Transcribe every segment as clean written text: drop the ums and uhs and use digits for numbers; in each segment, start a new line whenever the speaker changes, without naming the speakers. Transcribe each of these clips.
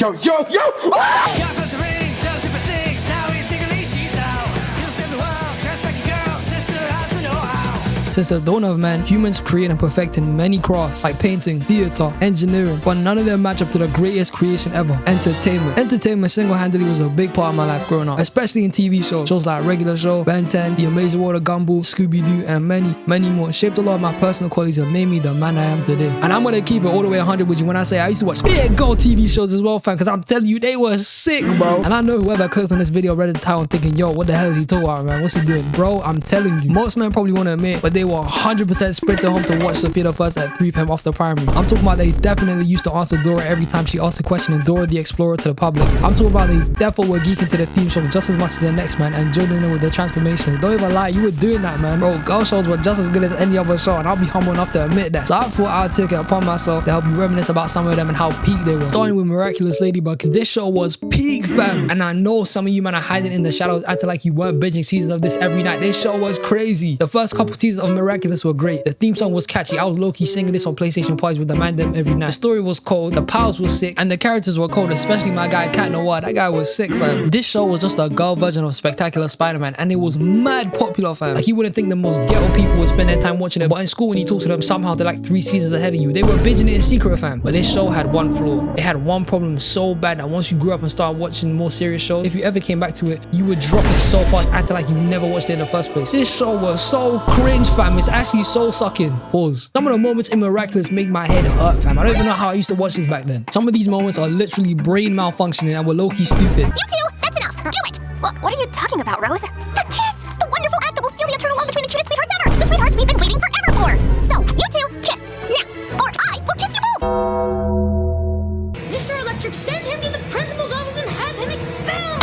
Yo, yo, yo! Ah!
Since the dawn of man, humans created and perfected many crafts like painting, theater, engineering, but none of them match up to the greatest creation ever, entertainment. Entertainment single-handedly was a big part of my life growing up, especially in TV shows. Shows like Regular Show, Ben 10, The Amazing World of Gumball, Scooby-Doo, and many, many more. Shaped a lot of my personal qualities and made me the man I am today. And I'm gonna keep it all the way 100 with you when I say I used to watch big gold TV shows as well, fam, because I'm telling you, they were sick, bro. And I know whoever clicked on this video read the title thinking, yo, what the hell is he talking about, man? What's he doing? Bro, I'm telling you, most men probably want to admit, but they were 100% sprinting home to watch Sophia the First at 3 p.m. after primary. I'm talking about they definitely used to answer Dora every time she asked a question and Dora the Explorer to the public. I'm talking about they definitely were geeking to the theme song just as much as the next man and joining in with the transformations. Don't even lie, you were doing that, man. Bro, girl shows were just as good as any other show and I'll be humble enough to admit that. So I thought I'd take it upon myself to help you reminisce about some of them and how peak they were. Starting with Miraculous Ladybug, because this show was peak, fam. And I know some of you man are hiding in the shadows acting like you weren't binging seasons of this every night. This show was crazy. The first couple seasons of Miraculous were great. The theme song was catchy. I was low-key singing this on PlayStation parties with the man them every night. The story was cold, the powers was sick, and the characters were cold, especially my guy Cat Noir. That guy was sick, fam. This show was just a girl version of Spectacular Spider-Man, and it was mad popular, fam. Like, you wouldn't think the most ghetto people would spend their time watching it, but in school when you talk to them, somehow they're like 3 seasons ahead of you. They were binging it in secret, fam. But this show had one flaw. It had one problem so bad that once you grew up and started watching more serious shows, if you ever came back to it, you would drop it so fast, acting like you never watched it in the first place. This show was so cringe, fam. It's actually so sucking. Pause. Some of the moments in Miraculous make my head hurt, fam. I don't even know how I used to watch this back then. Some of these moments are literally brain malfunctioning and were low-key stupid.
You two, that's enough. Do it. What are you talking about, Rose? The kiss! The wonderful act that will seal the eternal love between the cutest sweethearts ever. The sweethearts we've been waiting forever for. So, you two, kiss. Now, or I will kiss you both.
Mr. Electric, send him to the principal's office and have him expelled.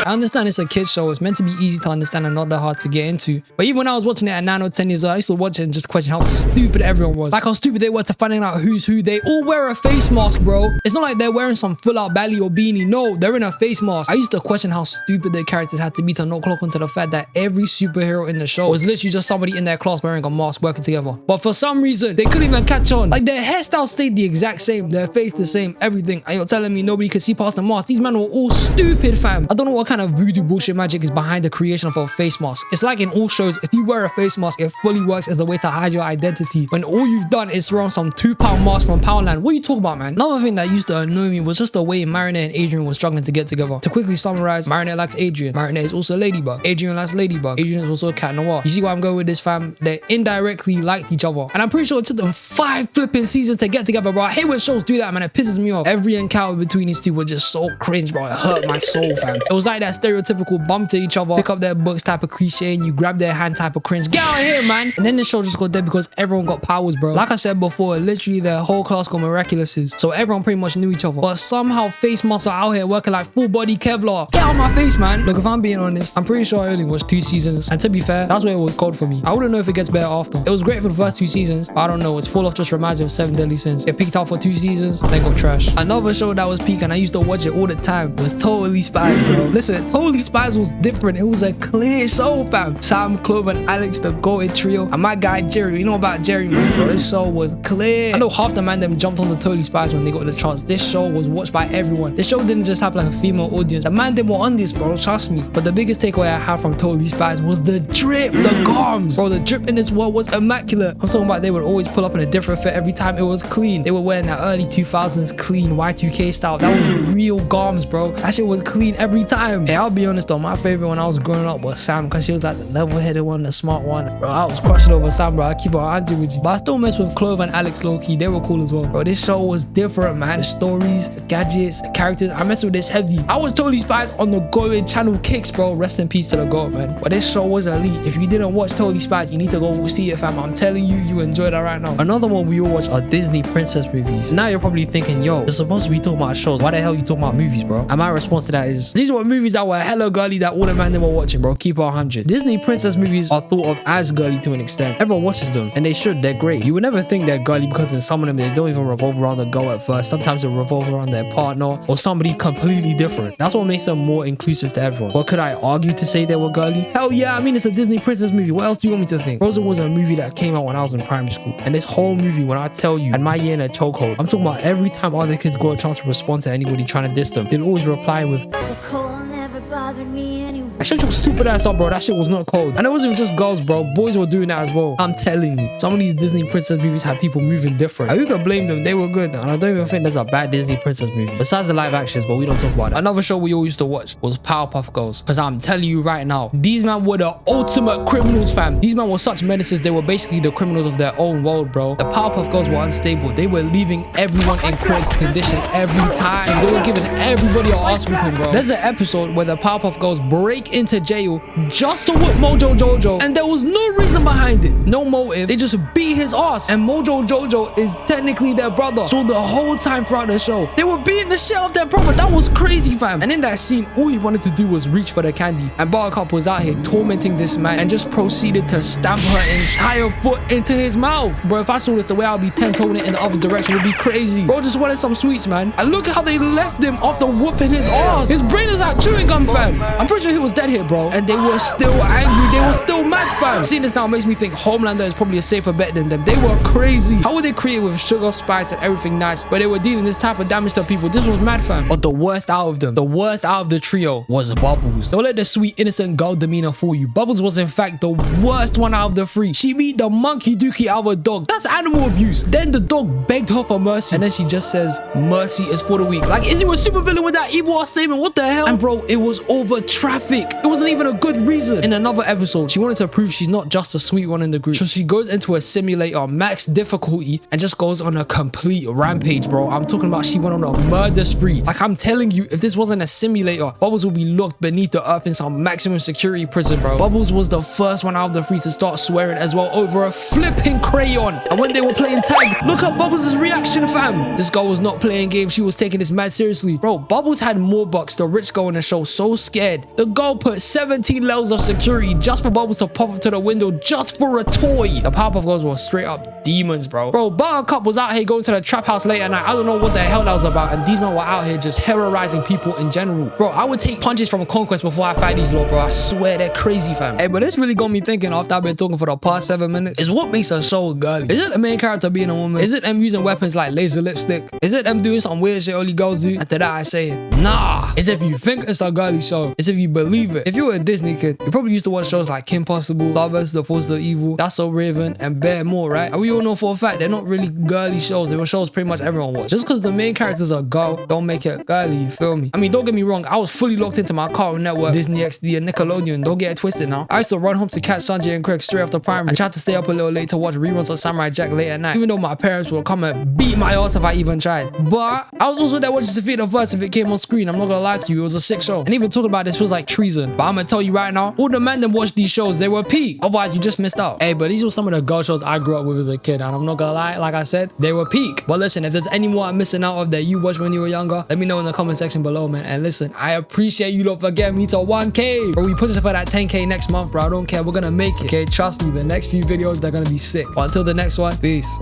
I understand it's a kid's show. It's meant to be easy to understand and not that hard to get into. But even when I was watching it at 9 or 10 years old, I used to watch it and just question how stupid everyone was. Like how stupid they were to finding out who's who. They all wear a face mask, bro. It's not like they're wearing some full-out belly or beanie. No, they're in a face mask. I used to question how stupid their characters had to be to not clock onto the fact that every superhero in the show was literally just somebody in their class wearing a mask working together. But for some reason, they couldn't even catch on. Like their hairstyle stayed the exact same, their face the same, everything. And you're telling me nobody could see past the mask? These men were all stupid, fam. I don't know what kind of voodoo bullshit magic is behind the creation of a face mask. It's like in all shows, if you wear a face mask, it fully works as a way to hide your identity when all you've done is throw on some £2 mask from Powerland. What are you talking about, man? Another thing that used to annoy me was just the way Marinette and Adrian were struggling to get together. To quickly summarize, Marinette likes Adrian. Marinette is also Ladybug. Adrian likes Ladybug. Adrian is also Cat Noir. You see why I'm going with this, fam? They indirectly liked each other. And I'm pretty sure it took them 5 flipping seasons to get together, bro. I hate when shows do that, man. It pisses me off. Every encounter between these two was just so cringe, bro. It hurt my soul, fam. It was like that stereotypical bump to each other, pick up their books type of cliche, and you grab their hand type of cringe. Get out of here, man. And then the show just got dead because everyone got powers, bro. Like I said before, literally their whole class got Miraculouses, so everyone pretty much knew each other. But somehow face masks are out here working like full body Kevlar. Get out of my face, man. Look, if I'm being honest, I'm pretty sure I only watched 2 seasons, and to be fair, that's where it was cold for me. I wouldn't know if it gets better after. It was great for the first 2 seasons, but I don't know, its fall off just reminds me of 7 Deadly Sins. It peaked out for 2 seasons, then got trash. Another show that was peak and I used to watch it all the time was Totally Spies, bro. Listen, Totally Spies was different. It was a clear show, fam. Sam, Clover, and Alex, the goated trio, and my guy Jerry. You know about Jerry, man, bro. This show was clear. I know half the man them jumped on the Totally Spies when they got the chance. This show was watched by everyone. This show didn't just have like a female audience. The man them were on this, bro. Trust me. But the biggest takeaway I had from Totally Spies was the drip, the garms, bro. The drip in this world was immaculate. I'm talking about they would always pull up in a different fit every time it was clean. They were wearing that early 2000s clean Y2K style. That was real garms, bro. That shit was clean every time. Hey, I'll be honest though, my favorite when I was growing up was Sam, because she was like the level-headed one, the smart one. Bro, I was crushing over Sam, bro. I keep on answering with you. But I still mess with Clover and Alex low-key. They were cool as well. Bro, this show was different, man. The stories, the gadgets, the characters. I messed with this heavy. I was Totally Spies on the Going channel kicks, bro. Rest in peace to the GOAT, man. But this show was elite. If you didn't watch Totally Spies, you need to go see it, fam. I'm telling you, you enjoy that right now. Another one we all watch are Disney princess movies. Now you're probably thinking, yo, you're supposed to be talking about shows. Why the hell are you talking about movies, bro? And my response to that is, these were movies that were hella girly that all the man they were watching, bro. Keep it 100. Disney princess movies are thought of as girly to an extent. Everyone watches them, and they should. They're great. You would never think they're girly because in some of them, they don't even revolve around the girl at first. Sometimes it revolves around their partner or somebody completely different. That's what makes them more inclusive to everyone. But could I argue to say they were girly? Hell yeah, I mean, it's a Disney princess movie. What else do you want me to think? Frozen was a movie that came out when I was in primary school. And this whole movie, when I tell you, had my year in a chokehold. I'm talking about every time other kids got a chance to respond to anybody trying to diss them, they'd always reply with,
The cold never bothered me anyway.
I shut your stupid ass up, bro. That shit was not cold. And it wasn't just girls, bro. Boys were doing that as well. I'm telling you, some of these Disney princess movies had people moving different. And who could blame them? They were good. And I don't even think there's a bad Disney princess movie. Besides the live actions, but we don't talk about it. Another show we all used to watch was Powerpuff Girls. Because I'm telling you right now, these men were the ultimate criminals, fam. These men were such menaces. They were basically the criminals of their own world, bro. The Powerpuff Girls were unstable. They were leaving everyone in critical condition every time. They were giving everybody an ass whooping, bro. There's an episode where the Powerpuff Girls break into jail just to whoop Mojo Jojo, and there was no reason behind it, no motive. They just beat his ass, and Mojo Jojo is technically their brother. So the whole time throughout the show, they were beating the shit off their brother. That was crazy, fam. And in that scene, all he wanted to do was reach for the candy, and Buttercup was out here tormenting this man and just proceeded to stamp her entire foot into his mouth. Bro, if I saw this, the way I'd be 10-toning it in the other direction would be crazy. Bro just wanted some sweets, man. And look how they left him after whooping his ass. His brain was like chewing gum, fam. I'm pretty sure he was dead here, bro. And they were still angry. They were still mad, fam. Seeing this now makes me think Homelander is probably a safer bet than them. They were crazy. How would they create with sugar, spice, and everything nice, but they were dealing this type of damage to people? This was mad, fam. But the worst out of them, the worst out of the trio was Bubbles. Don't let the sweet, innocent girl demeanor fool you. Bubbles was in fact the worst one out of the three. She beat the monkey dookie out of a dog. That's animal abuse. Then the dog begged her for mercy, and then she just says, mercy is for the weak. Like, is he a super villain with that evil ass statement? What the hell? And bro, it was over traffic. It wasn't even a good reason. In another episode, she wanted to prove she's not just a sweet one in the group. So she goes into a simulator, max difficulty, and just goes on a complete rampage, bro. I'm talking about she went on a murder spree. Like, I'm telling you, if this wasn't a simulator, Bubbles would be locked beneath the earth in some maximum security prison, bro. Bubbles was the first one out of the three to start swearing as well over a flipping crayon. And when they were playing tag, look at Bubbles' reaction, fam. This girl was not playing games. She was taking this mad seriously. Bro, Bubbles had more bucks, the rich girl in the show, so scared. The girl put 17 levels of security just for Bubbles to pop up to the window just for a toy. The Powerpuff Girls were straight up demons, bro. Bro, Buttercup was out here going to the trap house late at night. I don't know what the hell that was about. And these men were out here just terrorizing people in general. Bro, I would take punches from Conquest before I fight these lot, bro. I swear they're crazy, fam. Hey, but this really got me thinking after I've been talking for the past 7 minutes, is what makes a show girly? Is it the main character being a woman? Is it them using weapons like laser lipstick? Is it them doing some weird shit only girls do? After that, I say, nah. It's if you think it's a girly show. It's if you believe it. If you were a Disney kid, you probably used to watch shows like Kim Possible, Lovers, The Force of Evil, That's So Raven, and Bear more, right? And we all know for a fact they're not really girly shows. They were shows pretty much everyone watched. Just because the main characters are girl, don't make it girly, you feel me? I mean, don't get me wrong, I was fully locked into my Cartoon Network, Disney XD, and Nickelodeon. Don't get it twisted now. I used to run home to catch Sanjay and Craig straight after primary and try to stay up a little late to watch reruns of Samurai Jack late at night, even though my parents would come and beat my ass if I even tried. But I was also there watching Sophia the First if it came on screen. I'm not gonna lie to you, it was a sick show. And even talking about this feels like treason. But I'm gonna tell you right now, all the men that watch these shows, they were peak. Otherwise, you just missed out. Hey, but these were some of the girl shows I grew up with as a kid, and I'm not gonna lie, like I said, they were peak. But listen, if there's any more I'm missing out of that you watched when you were younger, let me know in the comment section below, man. And listen, I appreciate you lot for getting me to 1K. Bro, we push it for that 10K next month, bro. I don't care. We're gonna make it. Okay, trust me, the next few videos, they're gonna be sick. But until the next one, peace.